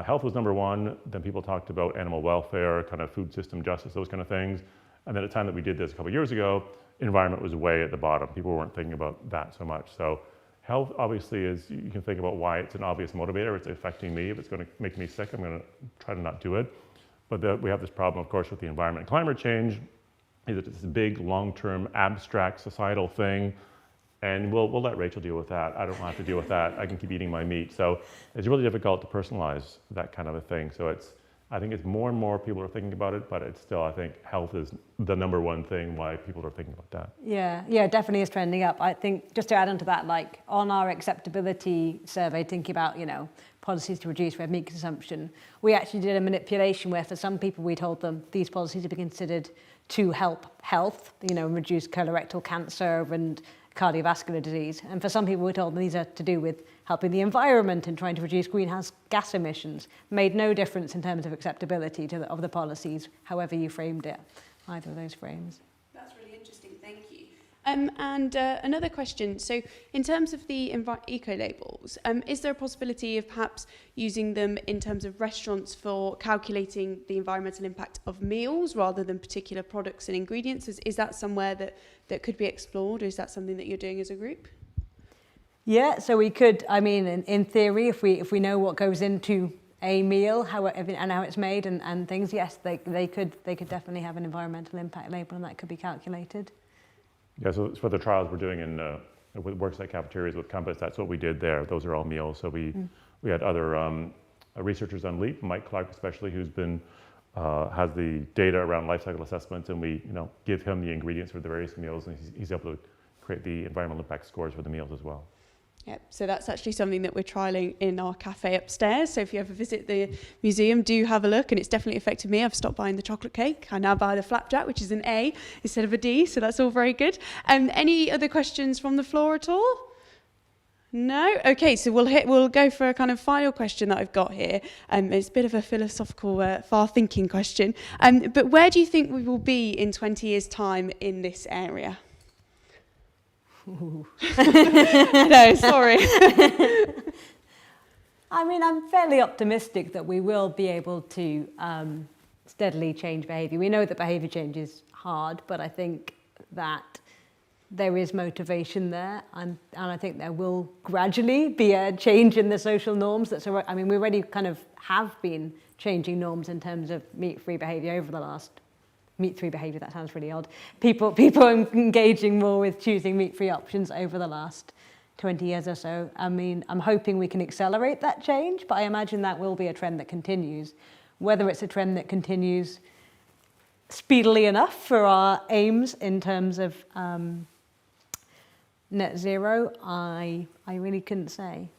health was number one, then people talked about animal welfare, kind of food system justice, those kind of things. And then at the time that we did this a couple of years ago, environment was way at the bottom. People weren't thinking about that so much. So health obviously is, you can think about why it's an obvious motivator. It's affecting me. If it's going to make me sick, I'm going to try to not do it. But we have this problem, of course, with the environment and climate change, is that it's a big, long-term, abstract societal thing. And we'll let Rachel deal with that. I don't have to deal with that. I can keep eating my meat. So it's really difficult to personalize that kind of a thing. So I think it's more and more people are thinking about it, but it's still, I think health is the number one thing why people are thinking about that. Yeah, definitely is trending up. I think just to add on to that, like on our acceptability survey, thinking about, policies to reduce red meat consumption, we actually did a manipulation where for some people we told them these policies to be considered to help health, reduce colorectal cancer and cardiovascular disease. And for some people we told them these are to do with helping the environment and trying to reduce greenhouse gas emissions. Made no difference in terms of acceptability of the policies, however you framed it, either of those frames. That's really interesting, thank you. And another question, so in terms of the eco-labels, is there a possibility of perhaps using them in terms of restaurants for calculating the environmental impact of meals rather than particular products and ingredients? Is that somewhere that could be explored, or is that something that you're doing as a group? Yeah, so we could, in theory, if we know what goes into a meal and how it's made and things, yes, they could definitely have an environmental impact label, and that could be calculated. Yeah, so for the trials we're doing with worksite cafeterias with Compass, that's what we did there. Those are all meals. So we had other researchers on LEAP, Mike Clark especially, who's been has the data around life cycle assessments, and we give him the ingredients for the various meals, and he's able to create the environmental impact scores for the meals as well. Yep, so that's actually something that we're trialling in our cafe upstairs. So if you ever visit the museum, do have a look, and it's definitely affected me. I've stopped buying the chocolate cake. I now buy the flapjack, which is an A instead of a D, so that's all very good. Any other questions from the floor at all? No? Okay, so we'll go for a kind of final question that I've got here. It's a bit of a philosophical, far-thinking question. But where do you think we will be in 20 years' time in this area? No, sorry. I'm fairly optimistic that we will be able to steadily change behaviour. We know that behaviour change is hard, but I think that there is motivation there, and I think there will gradually be a change in the social norms. We already kind of have been changing norms in terms of meat-free behaviour over the last. Meat-free behaviour, that sounds really odd. People engaging more with choosing meat-free options over the last 20 years or so. I'm hoping we can accelerate that change, but I imagine that will be a trend that continues. Whether it's a trend that continues speedily enough for our aims in terms of net zero, I really couldn't say.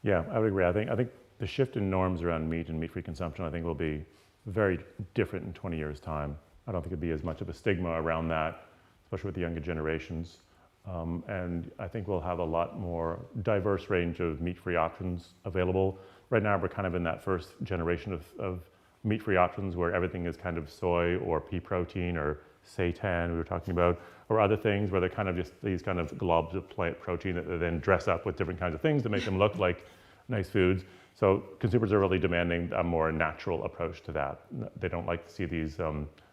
Yeah, I would agree. I think the shift in norms around meat and meat-free consumption, I think, will be very different in 20 years' time. I don't think it'd be as much of a stigma around that, especially with the younger generations. And I think we'll have a lot more diverse range of meat-free options available. Right now, we're kind of in that first generation of meat-free options where everything is kind of soy or pea protein or seitan we were talking about, or other things where they're kind of just these kind of globs of plant protein that they then dress up with different kinds of things to make them look like nice foods. So consumers are really demanding a more natural approach to that. They don't like to see these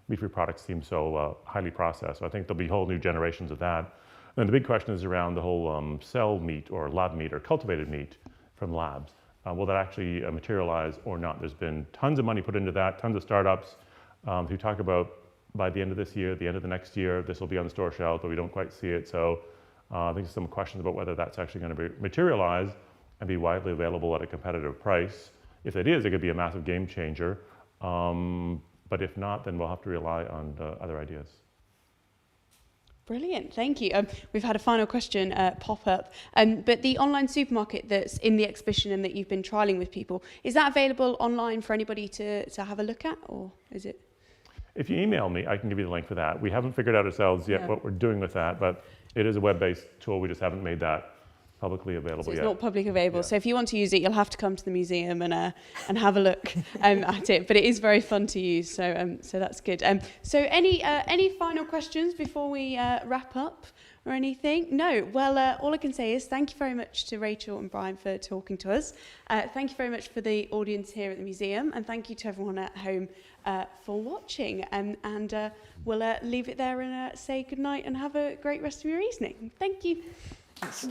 meat-free products seem so highly processed. So I think there'll be whole new generations of that. And the big question is around the whole cell meat or lab meat or cultivated meat from labs. Will that actually materialize or not? There's been tons of money put into that, tons of startups who talk about by the end of this year, the end of the next year, this will be on the store shelf, but we don't quite see it. So I think there's some questions about whether that's actually going to be materialize and be widely available at a competitive price. If it is, it could be a massive game changer. But if not, then we'll have to rely on other ideas. Brilliant, thank you. We've had a final question pop up. But the online supermarket that's in the exhibition and that you've been trialling with people, is that available online for anybody to have a look at, or is it? If you email me, I can give you the link for that. We haven't figured out ourselves yet what we're doing with that, but it is a web-based tool. We just haven't made that publicly available so it's yet. not public available. Yeah. So if you want to use it, you'll have to come to the museum and have a look at it. But it is very fun to use, so that's good. So any final questions before we wrap up or anything? No. Well, all I can say is thank you very much to Rachel and Brian for talking to us. Thank you very much for the audience here at the museum, and thank you to everyone at home for watching. And we'll leave it there and say goodnight and have a great rest of your evening. Thank you. Thanks.